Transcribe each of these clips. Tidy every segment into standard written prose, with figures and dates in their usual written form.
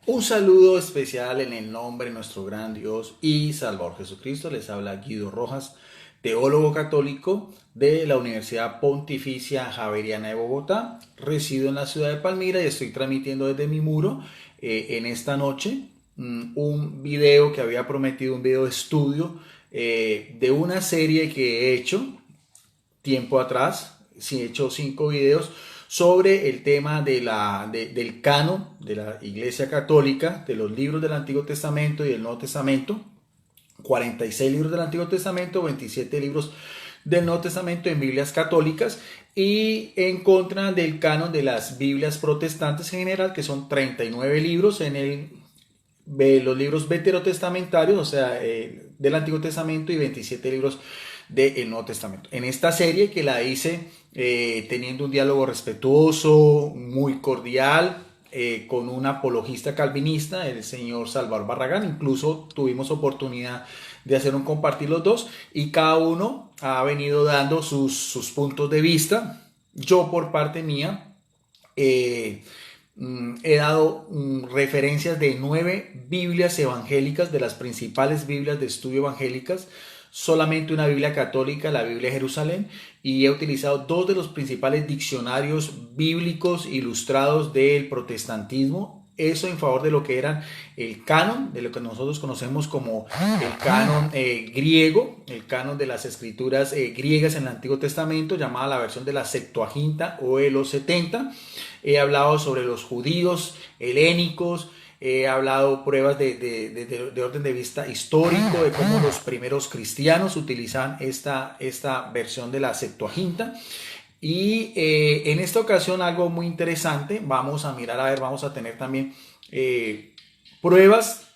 Un saludo especial en el nombre de nuestro gran Dios y Salvador Jesucristo. Les habla Guido Rojas, teólogo católico de la Universidad Pontificia Javeriana de Bogotá. Resido en la ciudad de Palmira y estoy transmitiendo desde mi muro en esta noche un video que había prometido, un video de estudio de una serie que he hecho tiempo atrás. Sí, he hecho 5 videos sobre el tema del canon de la Iglesia Católica, de los libros del Antiguo Testamento y del Nuevo Testamento. 46 libros del Antiguo Testamento, 27 libros del Nuevo Testamento en Biblias católicas, y en contra del canon de las Biblias protestantes en general, que son 39 libros los libros veterotestamentarios, o sea, del Antiguo Testamento, y 27 libros del Nuevo Testamento. En esta serie, que la hice teniendo un diálogo respetuoso, muy cordial, con un apologista calvinista, el señor Salvador Barragán. Incluso tuvimos oportunidad de hacer un compartir los dos, y cada uno ha venido dando sus puntos de vista. Yo, por parte mía, he dado referencias de 9 Biblias evangélicas, de las principales Biblias de estudio evangélicas, solamente una Biblia católica, la Biblia de Jerusalén, y he utilizado 2 de los principales diccionarios bíblicos ilustrados del protestantismo. Eso en favor de lo que eran el canon, de lo que nosotros conocemos como el canon griego, el canon de las escrituras griegas en el Antiguo Testamento, llamada la versión de la Septuaginta o de los 70. He hablado sobre los judíos helénicos. He hablado pruebas de orden de vista histórico, de cómo los primeros cristianos utilizaban esta versión de la Septuaginta. Y en esta ocasión, algo muy interesante, vamos a mirar, a ver, vamos a tener también pruebas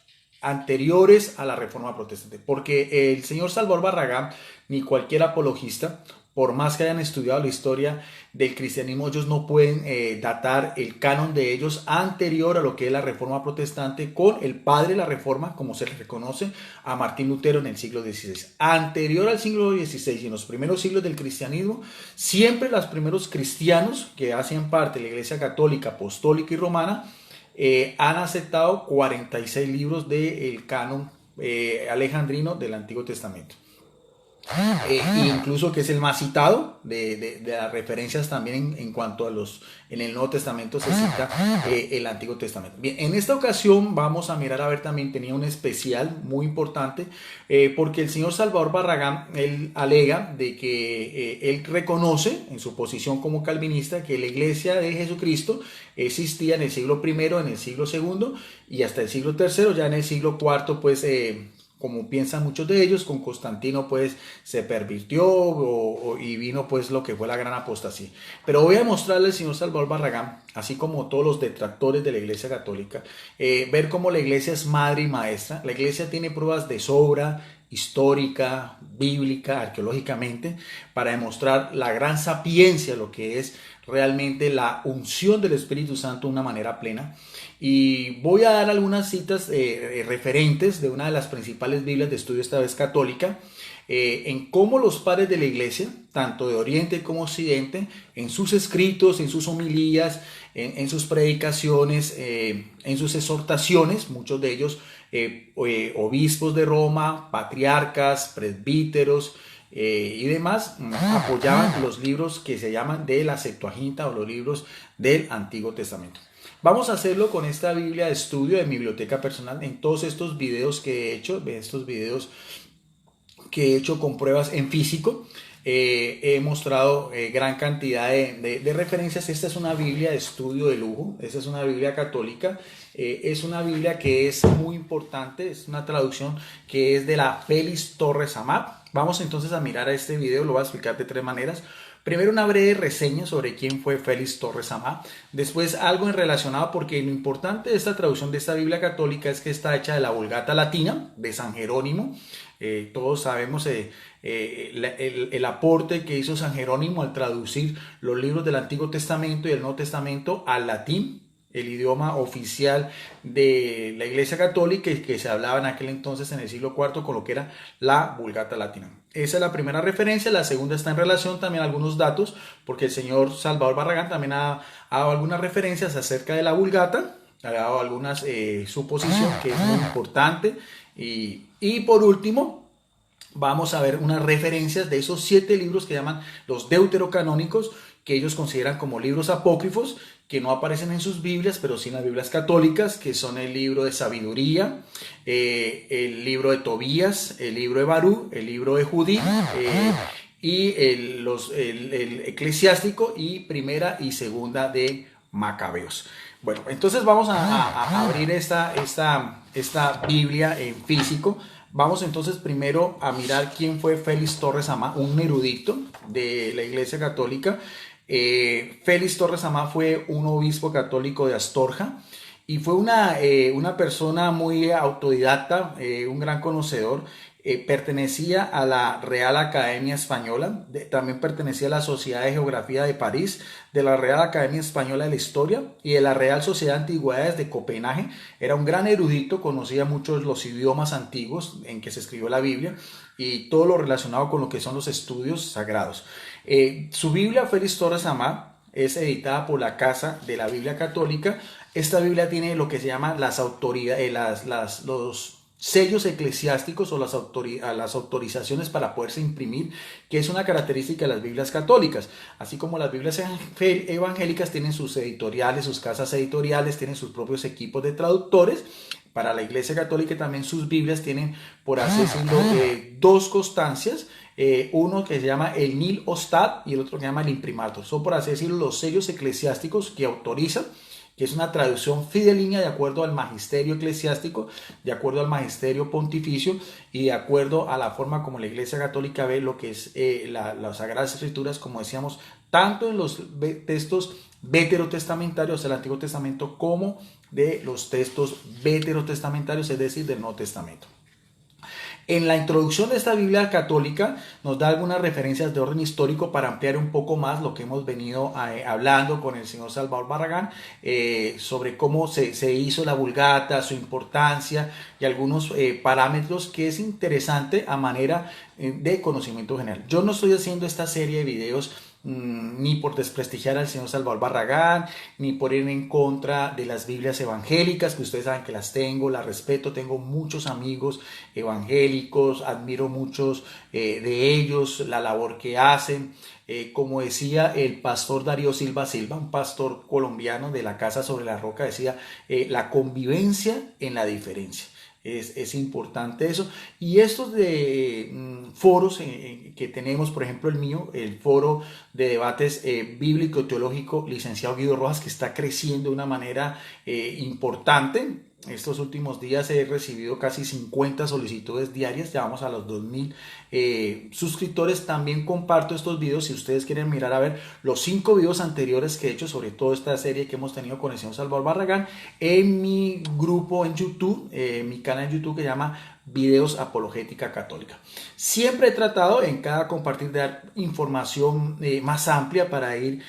anteriores a la Reforma Protestante, porque el señor Salvador Barragán, ni cualquier apologista, por más que hayan estudiado la historia del cristianismo, ellos no pueden datar el canon de ellos anterior a lo que es la Reforma Protestante, con el padre de la Reforma, como se le reconoce a Martín Lutero en el siglo XVI. Anterior al siglo XVI y en los primeros siglos del cristianismo, siempre los primeros cristianos que hacían parte de la Iglesia Católica, Apostólica y Romana han aceptado 46 libros del canon alejandrino del Antiguo Testamento. Incluso que es el más citado de las referencias también en cuanto a en el Nuevo Testamento se cita el Antiguo Testamento. Bien, en esta ocasión vamos a mirar, a ver, también tenía un especial muy importante, porque el señor Salvador Barragán, él alega de que él reconoce en su posición como calvinista que la Iglesia de Jesucristo existía en el siglo primero, en el siglo segundo y hasta el siglo tercero. Ya en el siglo cuarto, pues como piensan muchos de ellos, con Constantino pues se pervirtió y vino pues lo que fue la gran apostasía. Pero voy a mostrarle al señor Salvador Barragán, así como todos los detractores de la Iglesia Católica, ver cómo la Iglesia es madre y maestra. La Iglesia tiene pruebas de sobra, histórica, bíblica, arqueológicamente, para demostrar la gran sapiencia, lo que es realmente la unción del Espíritu Santo de una manera plena. Y voy a dar algunas citas referentes de una de las principales Biblias de estudio, esta vez católica, en cómo los padres de la Iglesia, tanto de Oriente como Occidente, en sus escritos, en sus homilías, en sus predicaciones, en sus exhortaciones, muchos de ellos obispos de Roma, patriarcas, presbíteros y demás, apoyaban los libros que se llaman de la Septuaginta o los libros del Antiguo Testamento. Vamos a hacerlo con esta Biblia de estudio de mi biblioteca personal. En todos estos videos que he hecho, con pruebas en físico, he mostrado gran cantidad de referencias. Esta es una Biblia de estudio de lujo, esta es una Biblia católica, es una Biblia que es muy importante, es una traducción que es de la Félix Torres Amat. Vamos entonces a mirar a este video, lo voy a explicar de 3 maneras. Primero, una breve reseña sobre quién fue Félix Torres Amat. Después, algo en relacionado, porque lo importante de esta traducción de esta Biblia católica es que está hecha de la Vulgata Latina de San Jerónimo. Todos sabemos el aporte que hizo San Jerónimo al traducir los libros del Antiguo Testamento y el Nuevo Testamento al latín, el idioma oficial de la Iglesia Católica y que se hablaba en aquel entonces, en el siglo IV, con lo que era la Vulgata Latina. Esa es la primera referencia. La segunda está en relación también a algunos datos, porque el señor Salvador Barragán también ha dado algunas referencias acerca de la Vulgata. ha dado algunas suposición que es muy importante. Y por último, vamos a ver unas referencias de esos 7 libros que llaman los deuterocanónicos, que ellos consideran como libros apócrifos, que no aparecen en sus Biblias, pero sí en las Biblias católicas, que son el libro de sabiduría, el libro de Tobías, el libro de Barú, el libro de Judí, y el eclesiástico, y primera y segunda de Macabeos. Bueno, entonces vamos a abrir esta Biblia en físico. Vamos entonces primero a mirar quién fue Félix Torres Amá, un erudito de la Iglesia Católica. Félix Torres Amá fue un obispo católico de Astorga y fue una persona muy autodidacta, un gran conocedor. Pertenecía a la Real Academia Española, también pertenecía a la Sociedad de Geografía de París, de la Real Academia Española de la Historia y de la Real Sociedad de Antigüedades de Copenhague. Era un gran erudito, conocía muchos los idiomas antiguos en que se escribió la Biblia y todo lo relacionado con lo que son los estudios sagrados. Su Biblia, Félix Torres Amá, es editada por la Casa de la Biblia Católica. Esta Biblia tiene lo que se llama las autoridades, los sellos eclesiásticos o las autorizaciones para poderse imprimir, que es una característica de las Biblias católicas. Así como las Biblias evangélicas tienen sus editoriales, sus casas editoriales, tienen sus propios equipos de traductores. Para la Iglesia Católica también sus Biblias tienen, por así decirlo, 2 constancias. Uno que se llama el Nil Ostat y el otro que se llama el Imprimatur. Son, por así decirlo, los sellos eclesiásticos que autorizan, que es una traducción fidelínea de acuerdo al magisterio eclesiástico, de acuerdo al magisterio pontificio y de acuerdo a la forma como la Iglesia Católica ve lo que es las Sagradas Escrituras, como decíamos, tanto en los textos veterotestamentarios del Antiguo Testamento como de los textos veterotestamentarios, es decir, del Nuevo Testamento. En la introducción de esta Biblia católica nos da algunas referencias de orden histórico para ampliar un poco más lo que hemos venido hablando con el señor Salvador Barragán sobre cómo se hizo la Vulgata, su importancia y algunos parámetros que es interesante a manera de conocimiento general. Yo no estoy haciendo esta serie de videos ni por desprestigiar al señor Salvador Barragán, ni por ir en contra de las Biblias evangélicas, que ustedes saben que las tengo, las respeto, tengo muchos amigos evangélicos, admiro muchos de ellos, la labor que hacen. Como decía el pastor Darío Silva Silva, un pastor colombiano de la Casa sobre la Roca, decía la convivencia en la diferencia. Es importante eso. Y estos foros que tenemos, por ejemplo el mío, el foro de debates bíblico-teológico licenciado Guido Rojas, que está creciendo de una manera importante. Estos últimos días he recibido casi 50 solicitudes diarias, ya vamos a los 2000 suscriptores. También comparto estos videos si ustedes quieren mirar a ver los 5 videos anteriores que he hecho sobre toda esta serie que hemos tenido con el señor Salvador Barragán en mi grupo en YouTube, mi canal en YouTube que se llama Videos Apologética Católica. Siempre he tratado en cada compartir de dar información más amplia para ir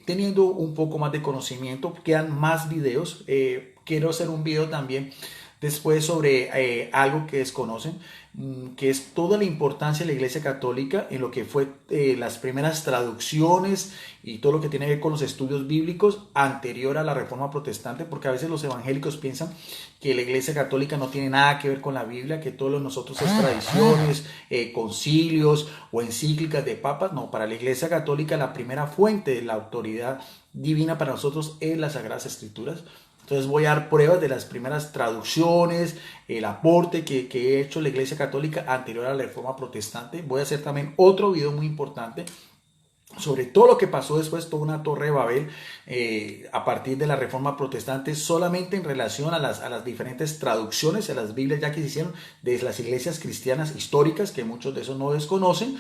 teniendo un poco más de conocimiento. Quedan más videos. Quiero hacer un video también después sobre algo que desconocen, que es toda la importancia de la Iglesia Católica en lo que fue las primeras traducciones y todo lo que tiene que ver con los estudios bíblicos anterior a la Reforma Protestante, porque a veces los evangélicos piensan que la Iglesia Católica no tiene nada que ver con la Biblia, que todo lo de nosotros es tradiciones, concilios o encíclicas de papas. No, para la Iglesia Católica la primera fuente de la autoridad divina para nosotros es las Sagradas Escrituras. Entonces voy a dar pruebas de las primeras traducciones, el aporte que he hecho la Iglesia Católica anterior a la Reforma Protestante. Voy a hacer también otro video muy importante sobre todo lo que pasó después, toda una torre de Babel a partir de la Reforma Protestante, solamente en relación a las diferentes traducciones, a las Biblias ya que se hicieron de las iglesias cristianas históricas, que muchos de esos no desconocen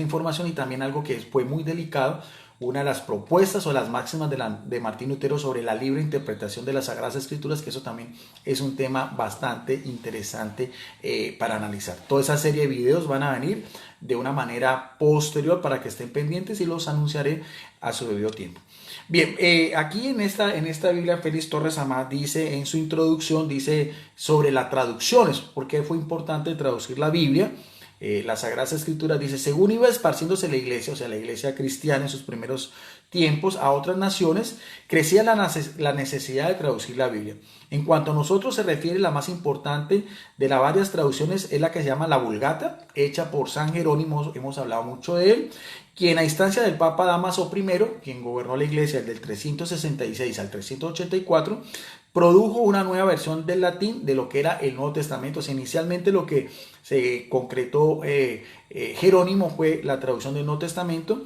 información, y también algo que fue muy delicado, una de las propuestas o las máximas de Martín Lutero sobre la libre interpretación de las Sagradas Escrituras, que eso también es un tema bastante interesante para analizar. Toda esa serie de videos van a venir de una manera posterior para que estén pendientes y los anunciaré a su debido tiempo. Bien, aquí en esta Biblia, Félix Torres Amá dice en su introducción, dice sobre las traducciones, por qué fue importante traducir la Biblia. las Sagradas Escrituras, dice, según iba esparciéndose la iglesia, o sea, la iglesia cristiana en sus primeros tiempos a otras naciones, crecía la necesidad de traducir la Biblia. En cuanto a nosotros se refiere, la más importante de las varias traducciones es la que se llama la Vulgata, hecha por San Jerónimo, hemos hablado mucho de él, quien a instancia del Papa Dámaso I, quien gobernó la iglesia del 366 al 384, produjo una nueva versión del latín de lo que era el Nuevo Testamento. O sea, inicialmente lo que se concretó Jerónimo fue la traducción del Nuevo Testamento,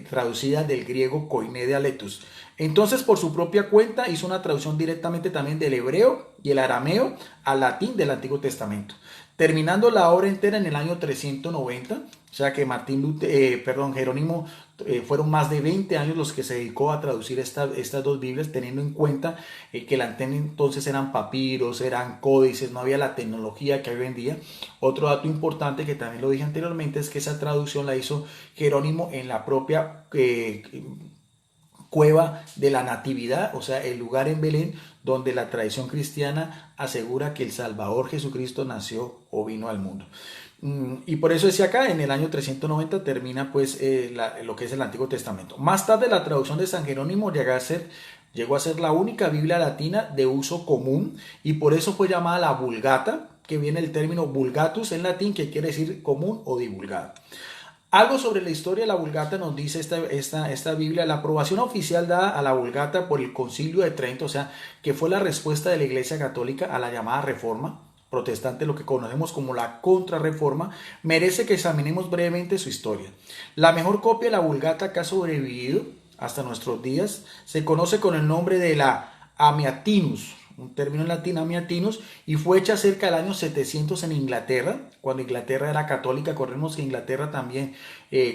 traducida del griego Koine de Aletus. Entonces, por su propia cuenta, hizo una traducción directamente también del hebreo y el arameo al latín del Antiguo Testamento, terminando la obra entera en el año 390. O sea que Jerónimo fueron más de 20 años los que se dedicó a traducir estas dos Biblias, teniendo en cuenta que la entonces eran papiros, eran códices, no había la tecnología que hay hoy en día. Otro dato importante que también lo dije anteriormente es que esa traducción la hizo Jerónimo en la propia cueva de la Natividad, o sea, el lugar en Belén donde la tradición cristiana asegura que el Salvador Jesucristo nació o vino al mundo. Y por eso decía acá, en el año 390 termina pues lo que es el Antiguo Testamento. Más tarde la traducción de San Jerónimo llegó a ser la única Biblia latina de uso común y por eso fue llamada la Vulgata, que viene el término vulgatus en latín, que quiere decir común o divulgada. Algo sobre la historia de la Vulgata nos dice esta Biblia. La aprobación oficial dada a la Vulgata por el Concilio de Trento, o sea, que fue la respuesta de la Iglesia Católica a la llamada Reforma Protestante, lo que conocemos como la Contrarreforma, merece que examinemos brevemente su historia. La mejor copia de la Vulgata que ha sobrevivido hasta nuestros días se conoce con el nombre de la Amiatinus, un término en latín, Amiatinus, y fue hecha cerca del año 700 en Inglaterra, cuando Inglaterra era católica. Recordemos que Inglaterra también,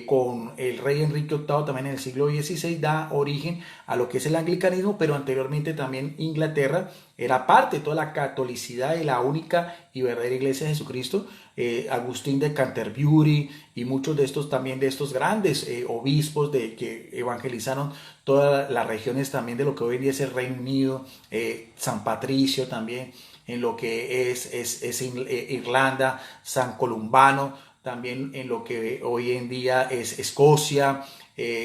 con el rey Enrique VIII, también en el siglo XVI, da origen a lo que es el anglicanismo, pero anteriormente también Inglaterra era parte de toda la catolicidad de la única y verdadera iglesia de Jesucristo. Agustín de Canterbury y muchos de estos también, de estos grandes obispos que evangelizaron todas las regiones también de lo que hoy en día es el Reino Unido, San Patricio también, en lo que es Irlanda, San Columbano, también en lo que hoy en día es Escocia,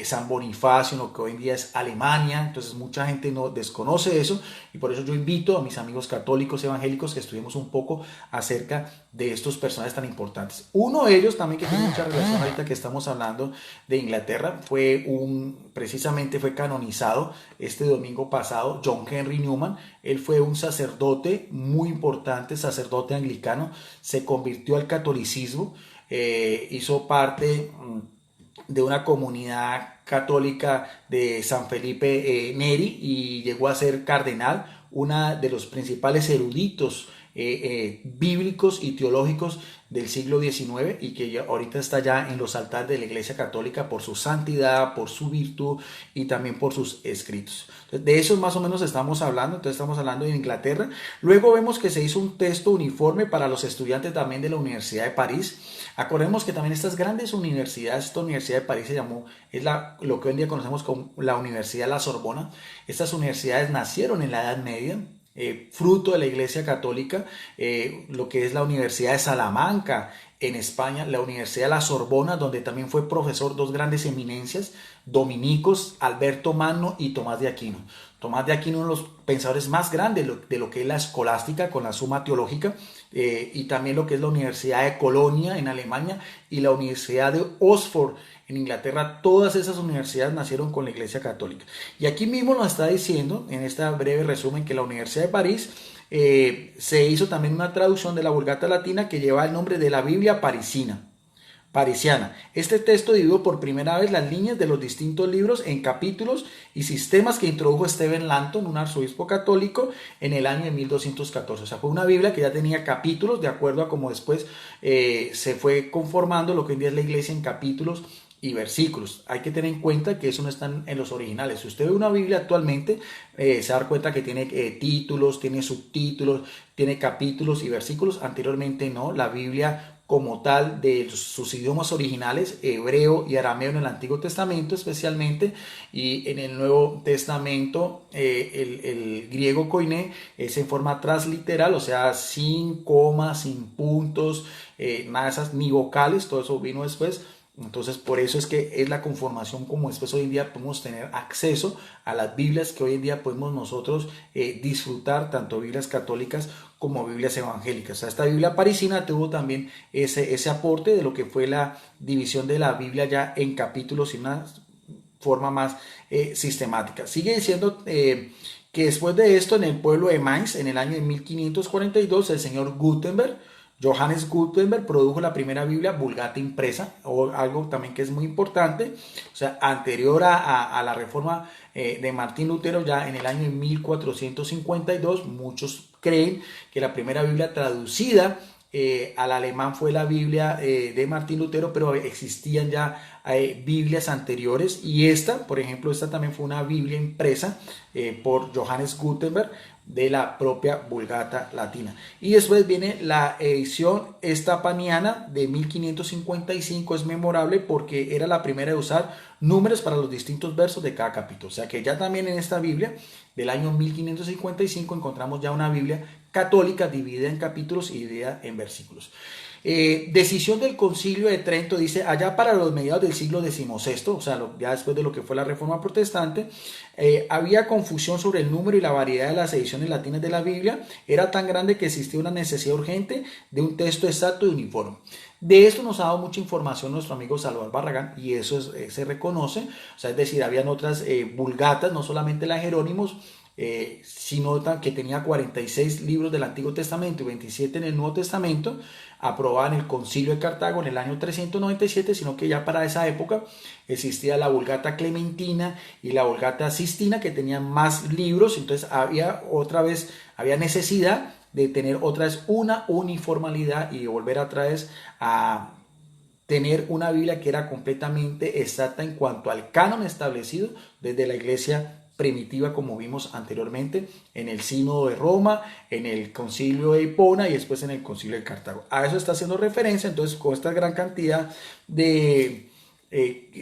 San Bonifacio, en lo que hoy en día es Alemania. Entonces mucha gente no desconoce eso y por eso yo invito a mis amigos católicos evangélicos que estudiemos un poco acerca de estos personajes tan importantes. Uno de ellos también que tiene mucha relación ahorita que estamos hablando de Inglaterra precisamente fue canonizado este domingo pasado, John Henry Newman. Él fue un sacerdote muy importante, sacerdote anglicano, se convirtió al catolicismo, hizo parte de una comunidad católica de San Felipe Neri y llegó a ser cardenal, uno de los principales eruditos bíblicos y teológicos del siglo XIX y que ahorita está ya en los altares de la Iglesia Católica por su santidad, por su virtud y también por sus escritos. Entonces, de eso más o menos estamos hablando. Entonces estamos hablando de Inglaterra. Luego vemos que se hizo un texto uniforme para los estudiantes también de la Universidad de París. Acordemos que también estas grandes universidades, esta Universidad de París lo que hoy en día conocemos como la Universidad de la Sorbona. Estas universidades nacieron en la Edad Media, fruto de la Iglesia Católica, lo que es la Universidad de Salamanca en España, la Universidad de la Sorbona, donde también fue profesor dos grandes eminencias dominicos, Alberto Magno y Tomás de Aquino. Tomás de Aquino, uno de los pensadores más grandes de lo que es la escolástica con la Suma Teológica, y también lo que es la Universidad de Colonia en Alemania y la Universidad de Oxford en Inglaterra. Todas esas universidades nacieron con la Iglesia Católica. Y aquí mismo nos está diciendo, en este breve resumen, que la Universidad de París se hizo también una traducción de la Vulgata Latina que lleva el nombre de la Biblia Parisiana. Este texto dividió por primera vez las líneas de los distintos libros en capítulos y sistemas que introdujo Stephen Langton, un arzobispo católico, en el año de 1214. O sea, fue una Biblia que ya tenía capítulos de acuerdo a cómo después se fue conformando lo que hoy en día es la iglesia en capítulos y versículos. Hay que tener en cuenta que eso no está en los originales. Si usted ve una Biblia actualmente, se da cuenta que tiene títulos, tiene subtítulos, tiene capítulos y versículos. Anteriormente no, la Biblia como tal de sus idiomas originales, hebreo y arameo en el Antiguo Testamento especialmente, y en el Nuevo Testamento el griego koiné es en forma transliteral, o sea, sin comas, sin puntos, nada de esas, ni vocales, todo eso vino después. Entonces, por eso es que es la conformación como después hoy en día podemos tener acceso a las Biblias que hoy en día podemos nosotros disfrutar, tanto Biblias católicas como Biblias evangélicas. O sea, esta Biblia parisina tuvo también ese aporte de lo que fue la división de la Biblia ya en capítulos y una forma más sistemática. Sigue diciendo que después de esto, en el pueblo de Mainz, en el año de 1542, el señor Gutenberg, Johannes Gutenberg, produjo la primera Biblia Vulgata impresa, o algo también que es muy importante, o sea, anterior a la reforma de Martín Lutero, ya en el año de 1452, muchos creen que la primera Biblia traducida al alemán fue la Biblia de Martín Lutero, pero existían ya Biblias anteriores, y esta, por ejemplo, esta también fue una Biblia impresa por Johannes Gutenberg, de la propia Vulgata latina. Y después viene la edición estapaniana de 1555, es memorable porque era la primera de usar números para los distintos versos de cada capítulo. O sea que ya también en esta Biblia del año 1555 encontramos ya una Biblia católica dividida en capítulos y dividida en versículos. Decisión del Concilio de Trento, dice, allá para los mediados del siglo XVI, o sea, ya después de lo que fue la Reforma Protestante, había confusión sobre el número y la variedad de las ediciones latinas de la Biblia. Era tan grande que existía una necesidad urgente de un texto exacto y uniforme. De esto nos ha dado mucha información nuestro amigo Salvador Barragán, y eso se reconoce, o sea, es decir, habían otras vulgatas, no solamente la Jerónimos, sino que tenía 46 libros del Antiguo Testamento y 27 en el Nuevo Testamento, aprobada en el Concilio de Cartago en el año 397, sino que ya para esa época existía la Vulgata Clementina y la Vulgata Sistina, que tenían más libros. Entonces había necesidad de tener otra vez una uniformidad y volver otra vez a tener una Biblia que era completamente exacta en cuanto al canon establecido desde la Iglesia primitiva, como vimos anteriormente en el Sínodo de Roma, en el Concilio de Hipona y después en el Concilio de Cartago. A eso está haciendo referencia. Entonces, con esta gran cantidad de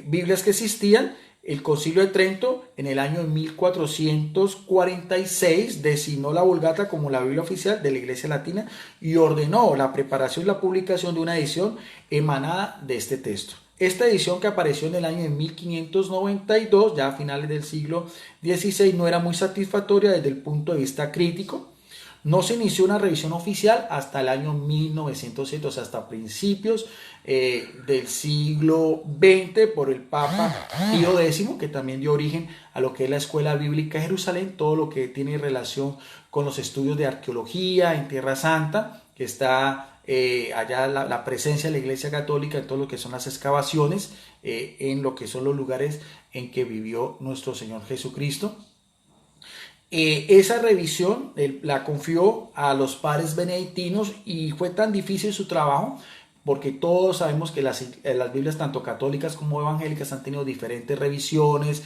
Biblias que existían, el Concilio de Trento en el año 1446 designó la Vulgata como la Biblia oficial de la Iglesia Latina y ordenó la preparación y la publicación de una edición emanada de este texto. Esta edición, que apareció en el año de 1592, ya a finales del siglo XVI, no era muy satisfactoria desde el punto de vista crítico. No se inició una revisión oficial hasta el año 1907, o sea, hasta principios del siglo XX, por el Papa Pío X, que también dio origen a lo que es la Escuela Bíblica de Jerusalén, todo lo que tiene relación con los estudios de arqueología en Tierra Santa, que está allá la presencia de la Iglesia Católica en todo lo que son las excavaciones, en lo que son los lugares en que vivió nuestro Señor Jesucristo. Esa revisión la confió a los padres benedictinos, y fue tan difícil su trabajo porque todos sabemos que las Biblias, tanto católicas como evangélicas, han tenido diferentes revisiones.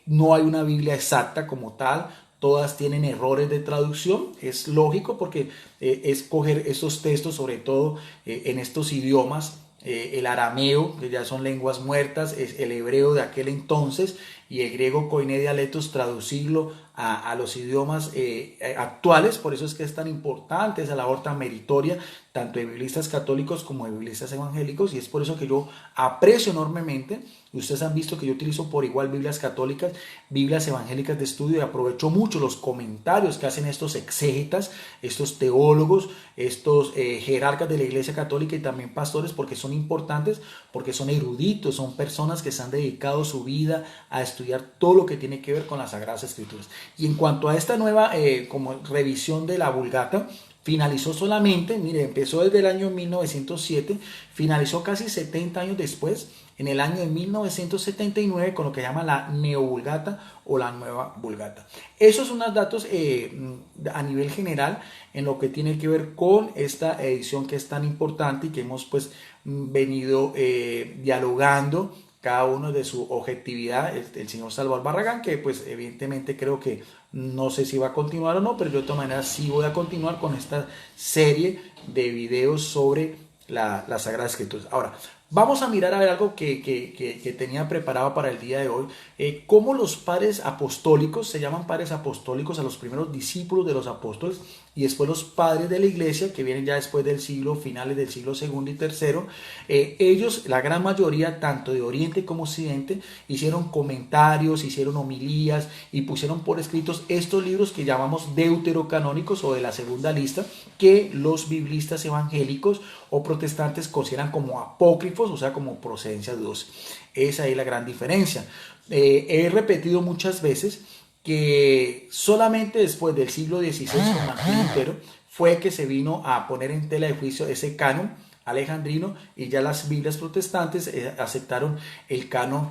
No hay una Biblia exacta como tal. Todas tienen errores de traducción. Es lógico porque escoger esos textos, sobre todo en estos idiomas, el arameo, que ya son lenguas muertas, es el hebreo de aquel entonces, y el griego koiné dialectos, traducirlo a los idiomas actuales. Por eso es que es tan importante esa labor tan meritoria, tanto de biblistas católicos como de biblistas evangélicos, y es por eso que yo aprecio enormemente. Ustedes han visto que yo utilizo por igual Biblias católicas, Biblias evangélicas de estudio, y aprovecho mucho los comentarios que hacen estos exégetas, estos teólogos, estos jerarcas de la Iglesia Católica y también pastores, porque son importantes, porque son eruditos, son personas que se han dedicado su vida a estudiar todo lo que tiene que ver con las Sagradas Escrituras. Y en cuanto a esta nueva como revisión de la Vulgata, finalizó solamente, mire, empezó desde el año 1907, finalizó casi 70 años después, en el año de 1979, con lo que llama la Neovulgata o la Nueva Vulgata. Esos son los datos a nivel general en lo que tiene que ver con esta edición que es tan importante y que hemos pues venido dialogando cada uno de su objetividad. El señor Salvador Barragán, que pues evidentemente creo que no sé si va a continuar o no, pero yo de todas maneras sí voy a continuar con esta serie de videos sobre las Sagradas Escrituras. Ahora, vamos a mirar a ver algo que tenía preparado para el día de hoy. Cómo los padres apostólicos, se llaman padres apostólicos a los primeros discípulos de los apóstoles, y después los padres de la iglesia, que vienen ya después del siglo, finales del siglo segundo y tercero. Ellos, la gran mayoría, tanto de Oriente como Occidente, hicieron comentarios, hicieron homilías y pusieron por escritos estos libros que llamamos deuterocanónicos, o de la segunda lista, que los biblistas evangélicos o protestantes consideran como apócrifos, o sea, como procedencia dudosa. Esa es la gran diferencia. He repetido muchas veces que solamente después del siglo XVI con Martín Lutero fue que se vino a poner en tela de juicio ese canon alejandrino, y ya las Biblias protestantes aceptaron el canon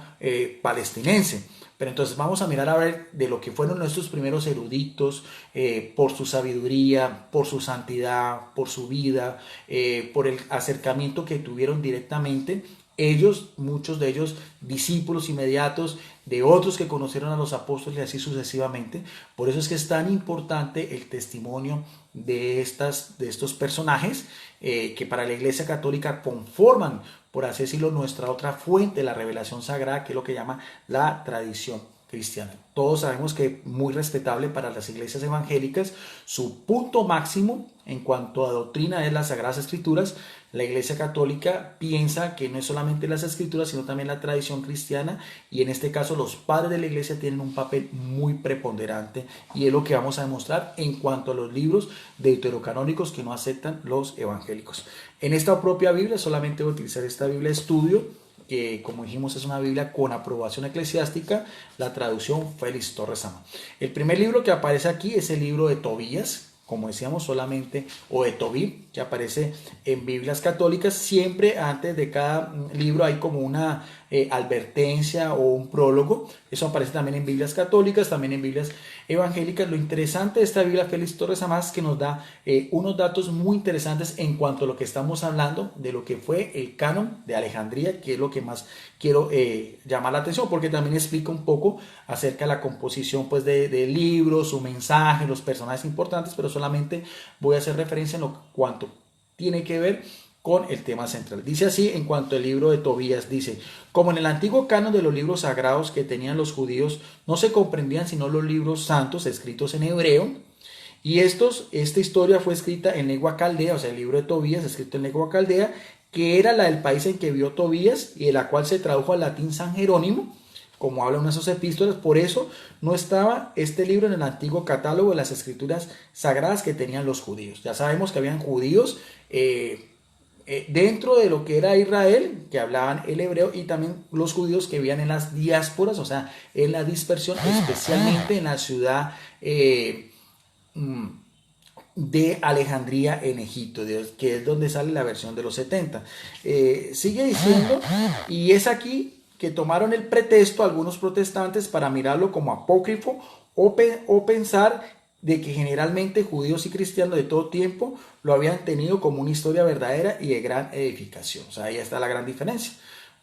palestinense. Pero entonces vamos a mirar a ver de lo que fueron nuestros primeros eruditos, por su sabiduría, por su santidad, por su vida, por el acercamiento que tuvieron directamente ellos, muchos de ellos discípulos inmediatos de otros que conocieron a los apóstoles, y así sucesivamente. Por eso es que es tan importante el testimonio de estos personajes, que para la Iglesia Católica conforman, por así decirlo, nuestra otra fuente, la revelación sagrada, que es lo que llama la tradición cristiana. Todos sabemos que muy respetable para las iglesias evangélicas, su punto máximo en cuanto a doctrina es las Sagradas Escrituras. La Iglesia Católica piensa que no es solamente las Escrituras, sino también la tradición cristiana, y en este caso los padres de la Iglesia tienen un papel muy preponderante, y es lo que vamos a demostrar en cuanto a los libros deuterocanónicos que no aceptan los evangélicos. En esta propia Biblia, solamente voy a utilizar esta Biblia de estudio, que como dijimos es una Biblia con aprobación eclesiástica, la traducción Félix Torres Amón. El primer libro que aparece aquí es el libro de Tobías, como decíamos, solamente, o de Tobit, que aparece en Biblias católicas. Siempre antes de cada libro hay como una advertencia o un prólogo. Eso aparece también en Biblias católicas, también en Biblias evangélicas. Lo interesante de esta Biblia Félix Torres Amón es que nos da unos datos muy interesantes en cuanto a lo que estamos hablando de lo que fue el canon de Alejandría, que es lo que más quiero llamar la atención, porque también explica un poco acerca de la composición pues, del libro, su mensaje, los personajes importantes, pero solamente voy a hacer referencia en lo cuanto tiene que ver con el tema central. Dice así en cuanto al libro de Tobías, dice: como en el antiguo canon de los libros sagrados que tenían los judíos no se comprendían sino los libros santos escritos en hebreo, y esta historia fue escrita en lengua caldea, o sea, el libro de Tobías escrito en lengua caldea, que era la del país en que vivió Tobías, y de la cual se tradujo al latín San Jerónimo, como habla una de sus epístolas. Por eso no estaba este libro en el antiguo catálogo de las escrituras sagradas que tenían los judíos. Ya sabemos que habían judíos dentro de lo que era Israel, que hablaban el hebreo, y también los judíos que vivían en las diásporas, o sea, en la dispersión, especialmente en la ciudad de Alejandría en Egipto, que es donde sale la versión de los 70. Sigue diciendo, y es aquí que tomaron el pretexto algunos protestantes para mirarlo como apócrifo, o pensar de que generalmente judíos y cristianos de todo tiempo lo habían tenido como una historia verdadera y de gran edificación. O sea, ahí está la gran diferencia.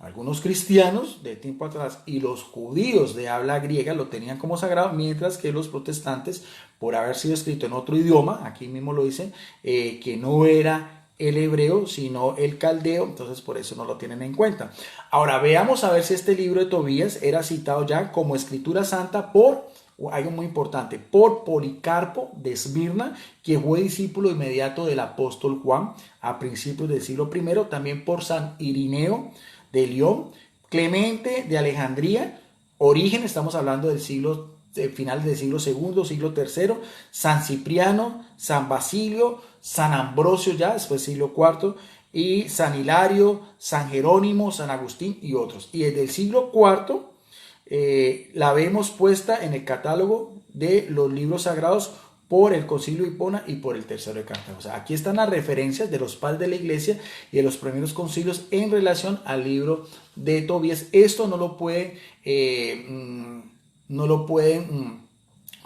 Algunos cristianos de tiempo atrás y los judíos de habla griega lo tenían como sagrado, mientras que los protestantes, por haber sido escrito en otro idioma, aquí mismo lo dice, que no era el hebreo, sino el caldeo, entonces por eso no lo tienen en cuenta. Ahora veamos a ver si este libro de Tobías era citado ya como escritura santa por, algo muy importante, por Policarpo de Esmirna, que fue discípulo inmediato del apóstol Juan a principios del siglo I, también por San Irineo de León, Clemente de Alejandría, Origen, estamos hablando del siglo, final del siglo II, siglo III, San Cipriano, San Basilio, San Ambrosio ya, después siglo IV, y San Hilario, San Jerónimo, San Agustín y otros. Y desde el siglo IV la vemos puesta en el catálogo de los libros sagrados por el Concilio de Hipona y por el Tercero de Cartago. O sea, aquí están las referencias de los padres de la iglesia y de los primeros concilios en relación al libro de Tobías. Esto no lo pueden,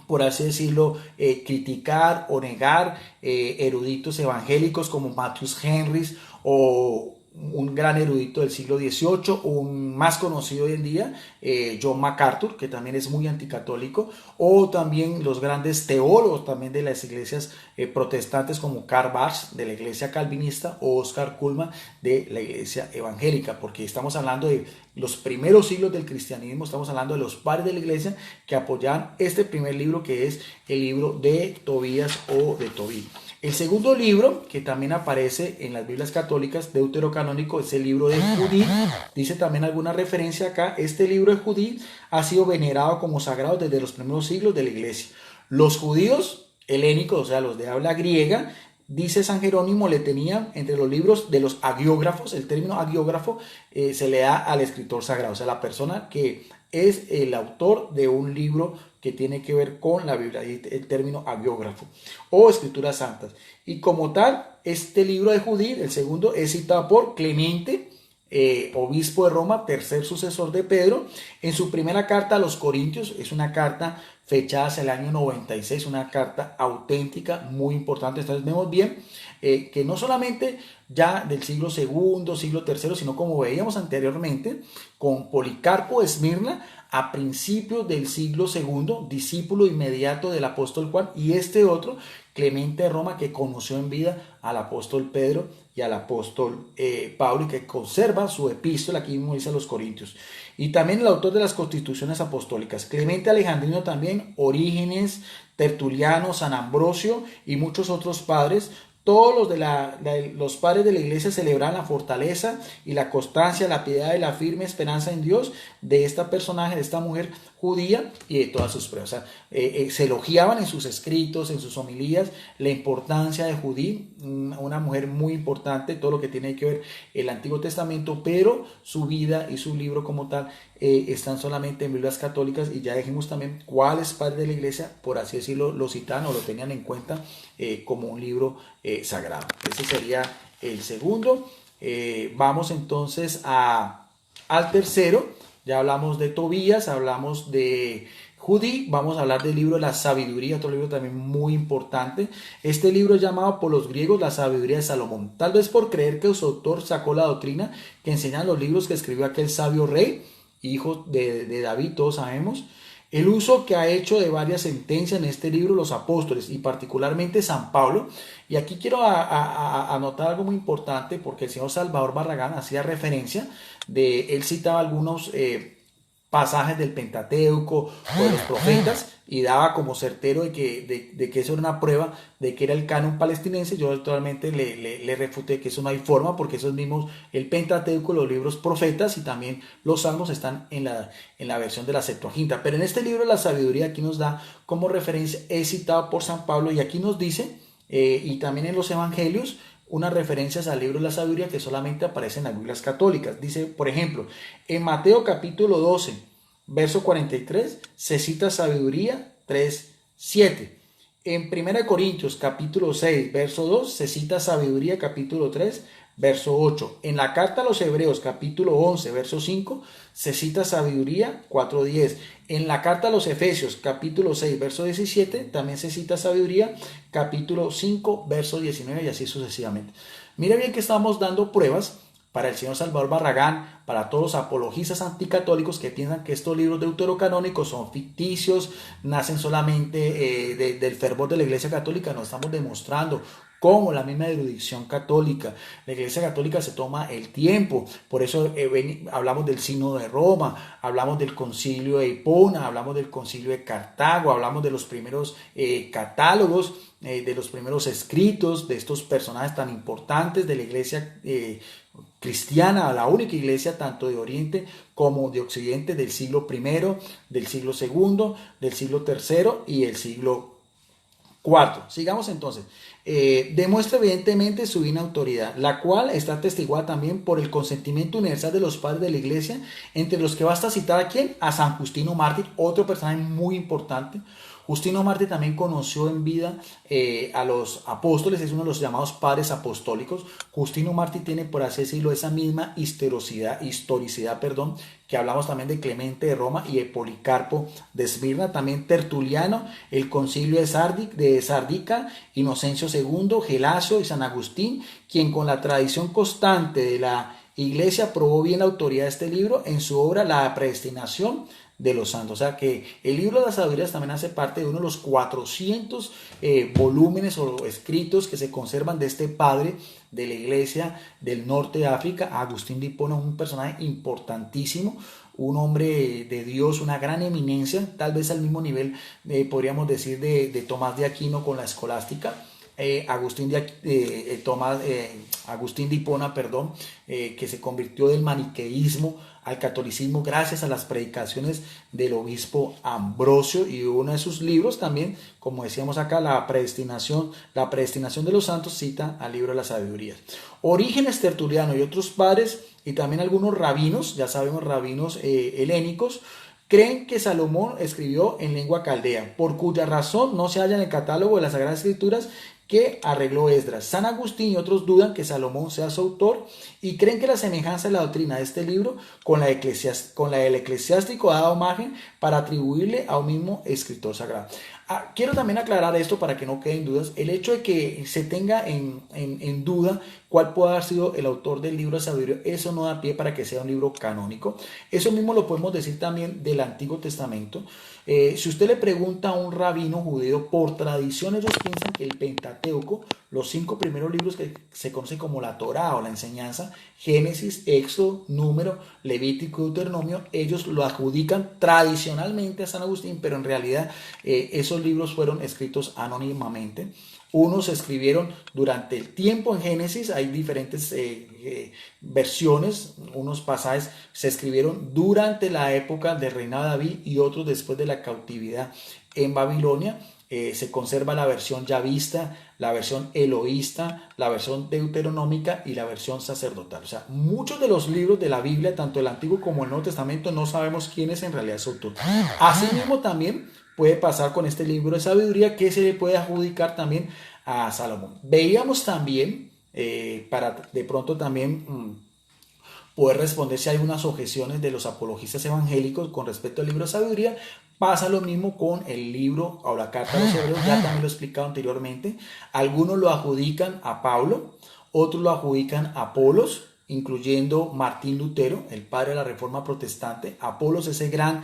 por así decirlo, criticar o negar eruditos evangélicos como Matthew Henry o un gran erudito del siglo XVIII, un más conocido hoy en día, John MacArthur, que también es muy anticatólico, o también los grandes teólogos también de las iglesias protestantes como Karl Barth de la iglesia calvinista o Oscar Cullmann de la iglesia evangélica, porque estamos hablando de los primeros siglos del cristianismo, estamos hablando de los padres de la iglesia que apoyaban este primer libro, que es el libro de Tobías o de Tobit. El segundo libro, que también aparece en las Biblias católicas, deuterocanónico, es el libro de Judith. Dice también alguna referencia acá. Este libro de Judith ha sido venerado como sagrado desde los primeros siglos de la iglesia. Los judíos helénicos, o sea, los de habla griega, dice San Jerónimo, le tenían entre los libros de los hagiógrafos. El término hagiógrafo se le da al escritor sagrado, o sea, la persona que es el autor de un libro que tiene que ver con la Biblia, el término hagiógrafo o escrituras santas. Y como tal, este libro de Judith, el segundo, es citado por Clemente, obispo de Roma, tercer sucesor de Pedro, en su primera carta a los Corintios. Es una carta fechada hacia el año 96, una carta auténtica, muy importante. Entonces vemos bien que no solamente ya del siglo segundo, siglo tercero, sino como veíamos anteriormente, con Policarpo de Esmirna, a principios del siglo segundo, discípulo inmediato del apóstol Juan, y este otro, Clemente de Roma, que conoció en vida al apóstol Pedro y al apóstol Pablo, y que conserva su epístola, aquí mismo dice a los Corintios. Y también el autor de las Constituciones Apostólicas, Clemente Alejandrino también, Orígenes, Tertuliano, San Ambrosio y muchos otros padres. Todos los padres de la iglesia celebran la fortaleza y la constancia, la piedad y la firme esperanza en Dios de esta personaje, de esta mujer judía y de todas sus pruebas. O sea, se elogiaban en sus escritos, en sus homilías, la importancia de Judith, una mujer muy importante, todo lo que tiene que ver el Antiguo Testamento, pero su vida y su libro como tal están solamente en Biblias católicas, y ya dijimos también cuáles padres de la iglesia, por así decirlo, lo citan o lo tenían en cuenta como un libro sagrado. Ese sería el segundo. Vamos entonces al tercero. Ya hablamos de Tobías, hablamos de Judith, vamos a hablar del libro de la sabiduría, otro libro también muy importante. Este libro es llamado por los griegos la sabiduría de Salomón, tal vez por creer que su autor sacó la doctrina que enseñan los libros que escribió aquel sabio rey, hijo de David, todos sabemos. El uso que ha hecho de varias sentencias en este libro los apóstoles y particularmente San Pablo. Y aquí quiero anotar algo muy importante, porque el señor Salvador Barragán hacía referencia él citaba algunos pasajes del Pentateuco o de los profetas y daba como certero de que eso era una prueba de que era el canon palestinense. Yo actualmente le refuté que eso no hay forma, porque esos mismos, el Pentateuco, los libros profetas y también los salmos están en la versión de la Septuaginta. Pero en este libro de la sabiduría aquí nos da como referencia, es citado por San Pablo, y aquí nos dice, y también en los evangelios, unas referencias al libro de la sabiduría que solamente aparecen en las Biblias católicas. Dice, por ejemplo, en Mateo capítulo 12, verso 43, se cita sabiduría 3:7. En 1 Corintios capítulo 6, verso 2, se cita sabiduría capítulo 3, verso 8. En la carta a los Hebreos capítulo 11, verso 5, se cita sabiduría 4:10. En la carta a los Efesios capítulo 6, verso 17, también se cita sabiduría capítulo 5, verso 19, y así sucesivamente. Mira bien que estamos dando pruebas para el señor Salvador Barragán, para todos los apologistas anticatólicos que piensan que estos libros deuterocanónicos son ficticios, nacen solamente del fervor de la Iglesia Católica. Nos estamos demostrando como la misma erudición católica. La Iglesia Católica se toma el tiempo, por eso hablamos del Sínodo de Roma, hablamos del Concilio de Hipona, hablamos del Concilio de Cartago, hablamos de los primeros catálogos, de los primeros escritos de estos personajes tan importantes de la Iglesia cristiana, la única iglesia tanto de Oriente como de Occidente, del siglo I, del siglo II, del siglo III y el siglo IV. Sigamos entonces. Demuestra evidentemente su divina autoridad, la cual está atestiguada también por el consentimiento universal de los padres de la iglesia, entre los que basta citar a quién, a San Justino Mártir, otro personaje muy importante. Justino Marte también conoció en vida a los apóstoles, es uno de los llamados padres apostólicos. Justino Marte tiene, por así decirlo, esa misma historicidad, que hablamos también de Clemente de Roma y de Policarpo de Esmirna, también Tertuliano, el concilio de Sardica, Inocencio II, Gelasio y San Agustín, quien con la tradición constante de la Iglesia probó bien la autoridad de este libro en su obra La predestinación de los santos. O sea que el libro de las sabidurías también hace parte de uno de los 400 volúmenes o escritos que se conservan de este padre de la iglesia del norte de África, Agustín de Hipona, un personaje importantísimo, un hombre de Dios, una gran eminencia, tal vez al mismo nivel, podríamos decir, de Tomás de Aquino con la escolástica. Agustín de Hipona, que se convirtió del maniqueísmo al catolicismo gracias a las predicaciones del obispo Ambrosio, y uno de sus libros también, como decíamos acá, la predestinación de los santos, cita al libro de las sabidurías. Orígenes, Tertuliano y otros padres, y también algunos rabinos, ya sabemos, rabinos helénicos, creen que Salomón escribió en lengua caldea, por cuya razón no se halla en el catálogo de las Sagradas Escrituras que arregló Esdras. San Agustín y otros dudan que Salomón sea su autor y creen que la semejanza de la doctrina de este libro con la del eclesiástico ha dado margen para atribuirle a un mismo escritor sagrado. Quiero también aclarar esto para que no queden dudas. El hecho de que se tenga en duda cuál puede haber sido el autor del libro de sabiduría, eso no da pie para que sea un libro canónico. Eso mismo lo podemos decir también del Antiguo Testamento. Si usted le pregunta a un rabino judío, por tradición ellos piensan que el Pentateuco, los 5 primeros libros que se conocen como la Torá o la enseñanza, Génesis, Éxodo, Número, Levítico y Deuteronomio, ellos lo adjudican tradicionalmente a San Agustín, pero en realidad esos libros fueron escritos anónimamente. Unos se escribieron durante el tiempo en Génesis, hay diferentes versiones, unos pasajes se escribieron durante la época del reinado de David y otros después de la cautividad en Babilonia. Se conserva la versión yavista, la versión eloísta, la versión deuteronómica y la versión sacerdotal. O sea, muchos de los libros de la Biblia, tanto el Antiguo como el Nuevo Testamento, no sabemos quién es en realidad su autor. Asimismo también puede pasar con este libro de sabiduría, que se le puede adjudicar también a Salomón. Veíamos también, para de pronto también poder responder si hay unas objeciones de los apologistas evangélicos con respecto al libro de sabiduría, pasa lo mismo con el libro o la carta de los Hebreos, ya también lo he explicado anteriormente. Algunos lo adjudican a Pablo, otros lo adjudican a Apolos, incluyendo Martín Lutero, el padre de la Reforma Protestante. Apolos, ese gran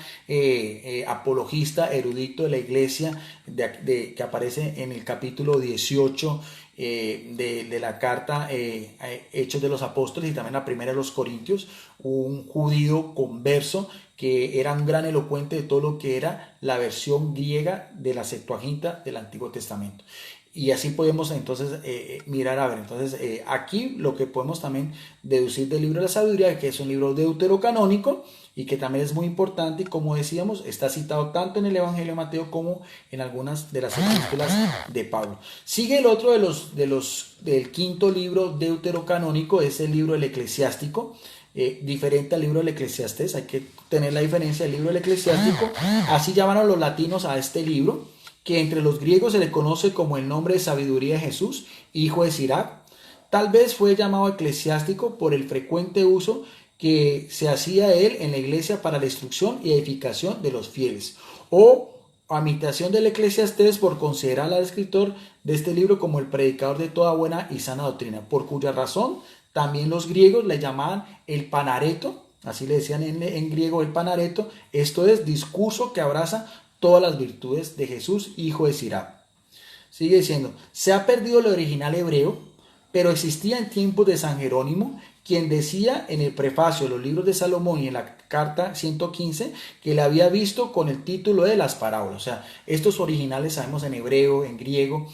apologista erudito de la iglesia que aparece en el capítulo 18 de la carta Hechos de los Apóstoles y también la primera de los Corintios, un judío converso que era un gran elocuente de todo lo que era la versión griega de la Septuaginta del Antiguo Testamento. Y así podemos entonces mirar a ver. Entonces aquí lo que podemos también deducir del libro de la sabiduría, que es un libro deuterocanónico y que también es muy importante, y como decíamos, está citado tanto en el Evangelio de Mateo como en algunas de las epístolas de Pablo. Sigue el otro del quinto libro deuterocanónico, es el libro del Eclesiástico. Diferente al libro del Eclesiastés, hay que tener la diferencia del libro del Eclesiástico. Así llamaron los latinos a este libro, que entre los griegos se le conoce como el nombre de sabiduría de Jesús, hijo de Sirac. Tal vez fue llamado eclesiástico por el frecuente uso que se hacía de él en la iglesia para la instrucción y edificación de los fieles, o a imitación del Eclesiastés por considerar al escritor de este libro como el predicador de toda buena y sana doctrina, por cuya razón también los griegos le llamaban el panareto, así le decían en griego el panareto, esto es discurso que abraza todas las virtudes de Jesús, hijo de Sirac. Sigue diciendo, se ha perdido el original hebreo, pero existía en tiempos de San Jerónimo, quien decía en el prefacio de los libros de Salomón y en la carta 115 que le había visto con el título de las parábolas. O sea, estos originales sabemos en hebreo, en griego,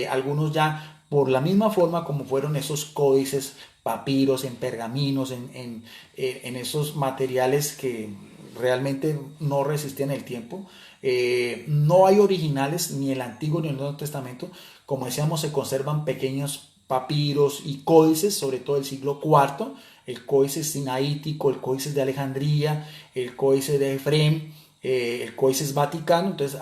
algunos ya por la misma forma como fueron esos códices, papiros, en pergaminos, en esos materiales que realmente no resistían el tiempo. No hay originales ni el Antiguo ni el Nuevo Testamento. Como decíamos, se conservan pequeños papiros y códices, sobre todo del siglo IV, el códice sinaítico, el códice de Alejandría, el códice de Efrem, el Códice Vaticano, entonces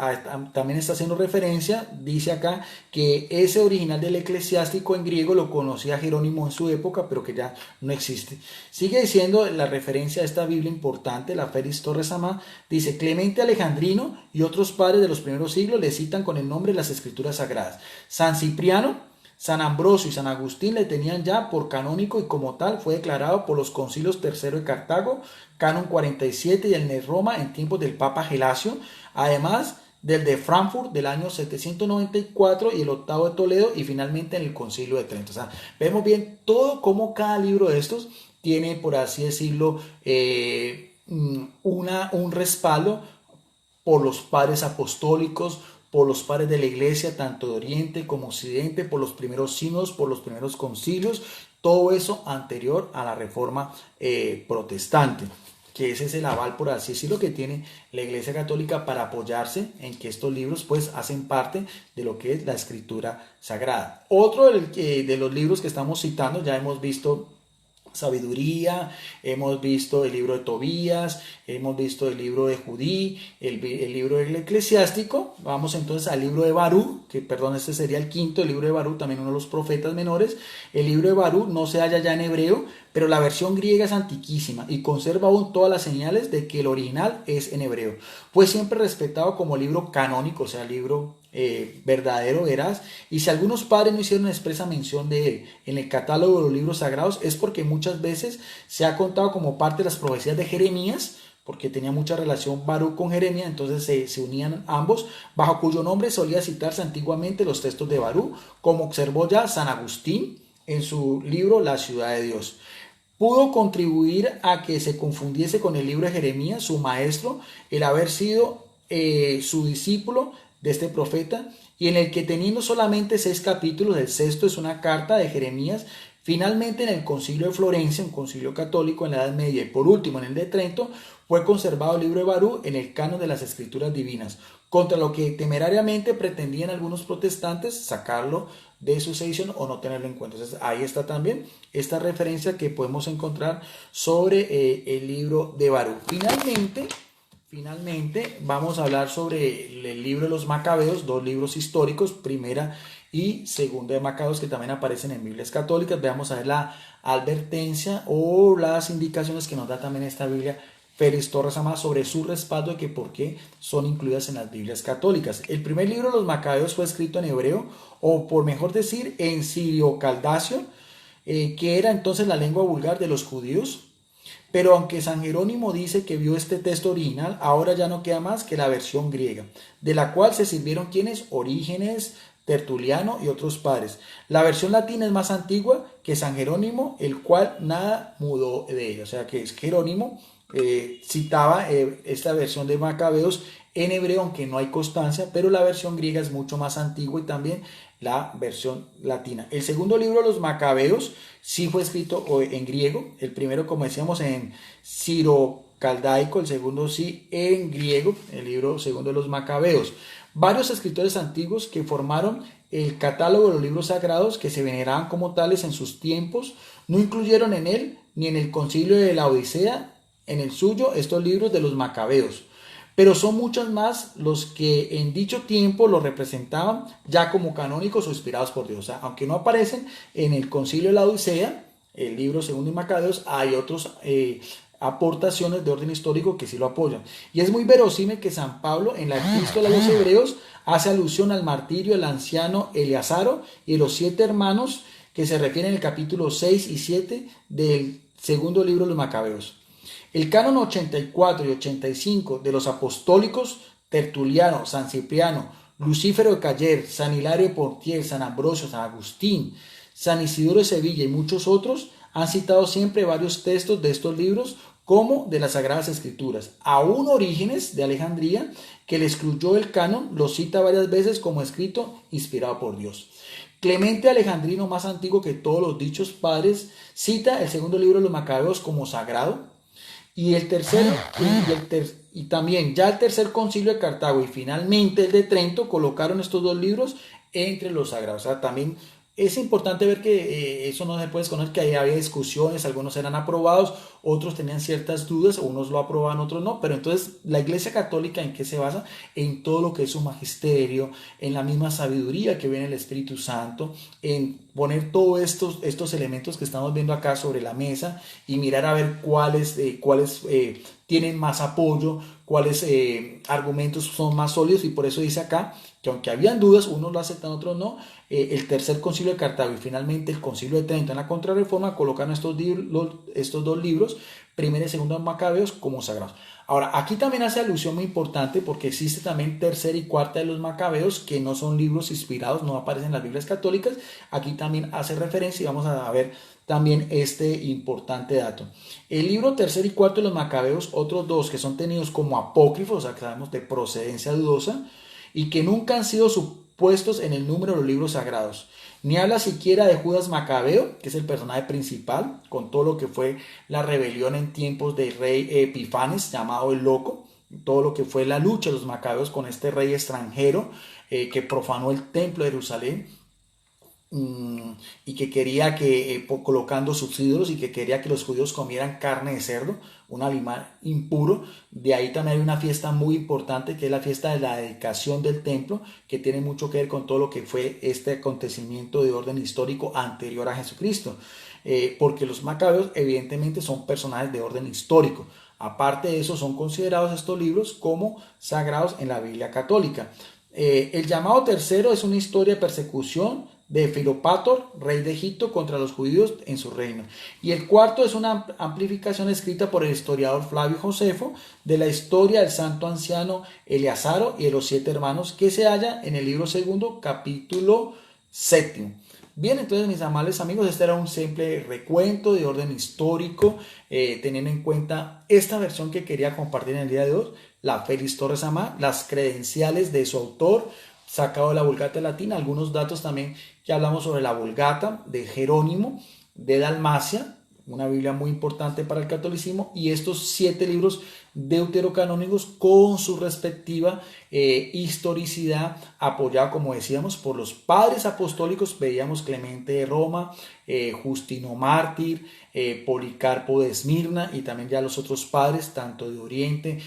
también está haciendo referencia, dice acá que ese original del eclesiástico en griego lo conocía Jerónimo en su época, pero que ya no existe. Sigue diciendo la referencia a esta Biblia importante, la Feris Torres Amá, dice: Clemente Alejandrino y otros padres de los primeros siglos le citan con el nombre de las Escrituras Sagradas. San Cipriano, San Ambrosio y San Agustín le tenían ya por canónico y como tal fue declarado por los concilios III de Cartago, Canon 47, y el de Roma en tiempos del Papa Gelasio, además del de Frankfurt del año 794 y el octavo de Toledo, y finalmente en el Concilio de Trento. O sea, vemos bien todo como cada libro de estos tiene, por así decirlo, un respaldo por los padres apostólicos, por los padres de la iglesia, tanto de Oriente como Occidente, por los primeros sínodos, por los primeros concilios, todo eso anterior a la Reforma protestante, que ese es el aval, por así decirlo, que tiene la Iglesia Católica para apoyarse en que estos libros pues hacen parte de lo que es la Escritura Sagrada. Otro de los libros que estamos citando, ya hemos visto Sabiduría, hemos visto el libro de Tobías, hemos visto el libro de Judí, el libro del Eclesiástico. Vamos entonces al libro de Barú, que perdón, este sería el quinto, el libro de Barú, también uno de los profetas menores. El libro de Barú no se halla ya en hebreo, pero la versión griega es antiquísima y conserva aún todas las señales de que el original es en hebreo. Fue siempre respetado como libro canónico, o sea, libro verdadero, veraz, y si algunos padres no hicieron expresa mención de él en el catálogo de los libros sagrados, es porque muchas veces se ha contado como parte de las profecías de Jeremías, porque tenía mucha relación Baruch con Jeremías, entonces se unían ambos, bajo cuyo nombre solía citarse antiguamente los textos de Baruch, como observó ya San Agustín en su libro La ciudad de Dios. Pudo contribuir a que se confundiese con el libro de Jeremías, su maestro, el haber sido su discípulo de este profeta, y en el que, teniendo solamente 6 capítulos, el sexto es una carta de Jeremías. Finalmente, en el Concilio de Florencia, un concilio católico en la Edad Media, y por último en el de Trento, fue conservado el libro de Baruch en el canon de las Escrituras Divinas, contra lo que temerariamente pretendían algunos protestantes sacarlo de su sedición o no tenerlo en cuenta. Entonces ahí está también esta referencia que podemos encontrar sobre el libro de Baruch. Finalmente vamos a hablar sobre el libro de los Macabeos, 2 libros históricos, primera y segunda de Macabeos, que también aparecen en Biblias católicas. Veamos a ver la advertencia o las indicaciones que nos da también esta Biblia Feris Torres Amá sobre su respaldo de que por qué son incluidas en las Biblias católicas. El primer libro de los Macabeos fue escrito en hebreo, o por mejor decir en sirio-caldacio, que era entonces la lengua vulgar de los judíos. Pero aunque San Jerónimo dice que vio este texto original, ahora ya no queda más que la versión griega, de la cual se sirvieron quienes: Orígenes, Tertuliano y otros padres. La versión latina es más antigua que San Jerónimo, el cual nada mudó de ella. O sea que Jerónimo citaba esta versión de Macabeos en hebreo, aunque no hay constancia, pero la versión griega es mucho más antigua, y también la versión latina. El segundo libro de los Macabeos sí fue escrito en griego, el primero, como decíamos, en siro-caldaico, el segundo sí en griego, el libro segundo de los Macabeos. Varios escritores antiguos que formaron el catálogo de los libros sagrados, que se veneraban como tales en sus tiempos, no incluyeron en él ni en el Concilio de la Odisea, en el suyo, estos libros de los Macabeos. Pero son muchos más los que en dicho tiempo los representaban ya como canónicos o inspirados por Dios. O sea, aunque no aparecen en el Concilio de la Odisea, el libro segundo de Macabeos, hay otros aportaciones de orden histórico que sí lo apoyan. Y es muy verosímil que San Pablo en la Epístola a los Hebreos hace alusión al martirio del anciano Eleazaro y los 7 hermanos, que se refieren en el capítulo 6 y 7 del segundo libro de los Macabeos. El canon 84 y 85 de los apostólicos Tertuliano, San Cipriano, Lucífero de Cayer, San Hilario de Poitiers, San Ambrosio, San Agustín, San Isidoro de Sevilla y muchos otros han citado siempre varios textos de estos libros como de las Sagradas Escrituras. Aún Orígenes de Alejandría, que le excluyó el canon, lo cita varias veces como escrito inspirado por Dios. Clemente Alejandrino, más antiguo que todos los dichos padres, cita el segundo libro de los Macabeos como sagrado. Y el tercero, y también ya el tercer concilio de Cartago y finalmente el de Trento colocaron estos 2 libros entre los sagrados. O sea, también es importante ver que eso no se puede esconder, que ahí había discusiones, algunos eran aprobados, otros tenían ciertas dudas, unos lo aprobaban, otros no, pero entonces la Iglesia Católica ¿en qué se basa? En todo lo que es su magisterio, en la misma sabiduría que viene el Espíritu Santo, en poner todos estos elementos que estamos viendo acá sobre la mesa y mirar a ver cuáles tienen más apoyo, cuáles argumentos son más sólidos, y por eso dice acá que aunque habían dudas, unos lo aceptan, otros no. El tercer concilio de Cartago y finalmente el concilio de Trento en la Contrarreforma colocan estos dos libros, Primera y Segunda Macabeos, como sagrados. Ahora, aquí también hace alusión muy importante porque existe también Tercera y Cuarta de los Macabeos, que no son libros inspirados, no aparecen en las Biblias católicas. Aquí también hace referencia y vamos a ver también este importante dato. El libro Tercero y Cuarto de los Macabeos, otros dos que son tenidos como apócrifos, o sea, que sabemos de procedencia dudosa, y que nunca han sido supuestos en el número de los libros sagrados. Ni habla siquiera de Judas Macabeo, que es el personaje principal, con todo lo que fue la rebelión en tiempos del rey Epifanes, llamado el Loco, todo lo que fue la lucha de los macabeos con este rey extranjero que profanó el templo de Jerusalén, y que quería que, colocando sus ídolos, y que quería que los judíos comieran carne de cerdo, un animal impuro. De ahí también hay una fiesta muy importante que es la fiesta de la dedicación del templo, que tiene mucho que ver con todo lo que fue este acontecimiento de orden histórico anterior a Jesucristo, porque los macabeos evidentemente son personajes de orden histórico. Aparte de eso, son considerados estos libros como sagrados en la Biblia católica. El llamado tercero es una historia de persecución de Filopator, rey de Egipto, contra los judíos en su reino. Y el cuarto es una amplificación escrita por el historiador Flavio Josefo de la historia del santo anciano Eleazaro y de los 7 hermanos, que se halla en el libro segundo, capítulo 7. Bien, entonces mis amables amigos, este era un simple recuento de orden histórico, teniendo en cuenta esta versión que quería compartir en el día de hoy, la Félix Torres Amá, las credenciales de su autor, sacado de la Vulgata Latina, algunos datos también que hablamos sobre la Vulgata de Jerónimo de Dalmacia, una Biblia muy importante para el catolicismo, y estos 7 libros deuterocanónicos con su respectiva historicidad, apoyada, como decíamos, por los padres apostólicos. Veíamos Clemente de Roma, Justino Mártir, Policarpo de Esmirna, y también ya los otros padres, tanto de Oriente,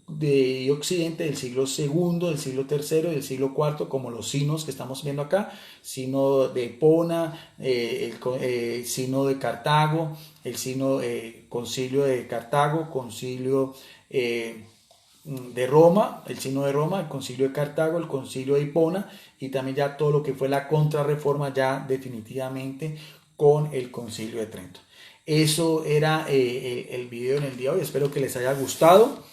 de Occidente, del siglo II, del siglo III y del siglo IV, como los sinos que estamos viendo acá, sino de Epona, el sino de Cartago, el sino concilio de Cartago, concilio de Roma, el sino de Roma, el concilio de Cartago, el concilio de Hipona, y también ya todo lo que fue la contrarreforma ya definitivamente con el concilio de Trento. Eso era el video en el día de hoy, espero que les haya gustado.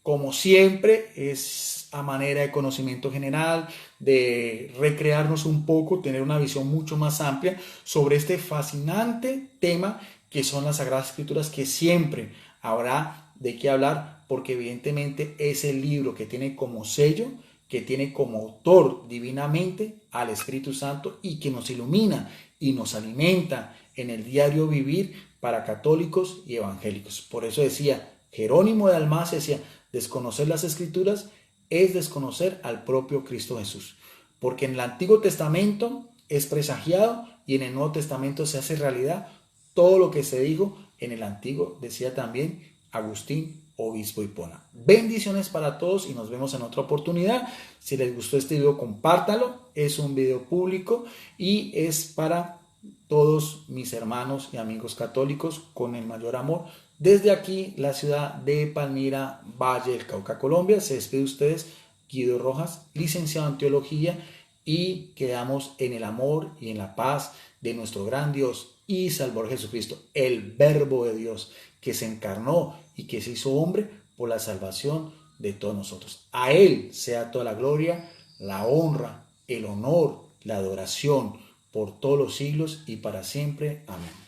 Como siempre, es a manera de conocimiento general, de recrearnos un poco, tener una visión mucho más amplia sobre este fascinante tema que son las Sagradas Escrituras, que siempre habrá de qué hablar, porque evidentemente es el libro que tiene como sello, que tiene como autor divinamente al Espíritu Santo, y que nos ilumina y nos alimenta en el diario vivir para católicos y evangélicos. Por eso decía Jerónimo de Dalmacia, decía, desconocer las Escrituras es desconocer al propio Cristo Jesús, porque en el Antiguo Testamento es presagiado y en el Nuevo Testamento se hace realidad todo lo que se dijo en el Antiguo, decía también Agustín, obispo de Hipona. Bendiciones para todos y nos vemos en otra oportunidad. Si les gustó este video, compártalo, es un video público y es para todos mis hermanos y amigos católicos con el mayor amor. Desde aquí, la ciudad de Palmira, Valle del Cauca, Colombia, se despide de ustedes Guido Rojas, licenciado en Teología, y quedamos en el amor y en la paz de nuestro gran Dios y Salvador Jesucristo, el Verbo de Dios, que se encarnó y que se hizo hombre por la salvación de todos nosotros. A Él sea toda la gloria, la honra, el honor, la adoración por todos los siglos y para siempre. Amén.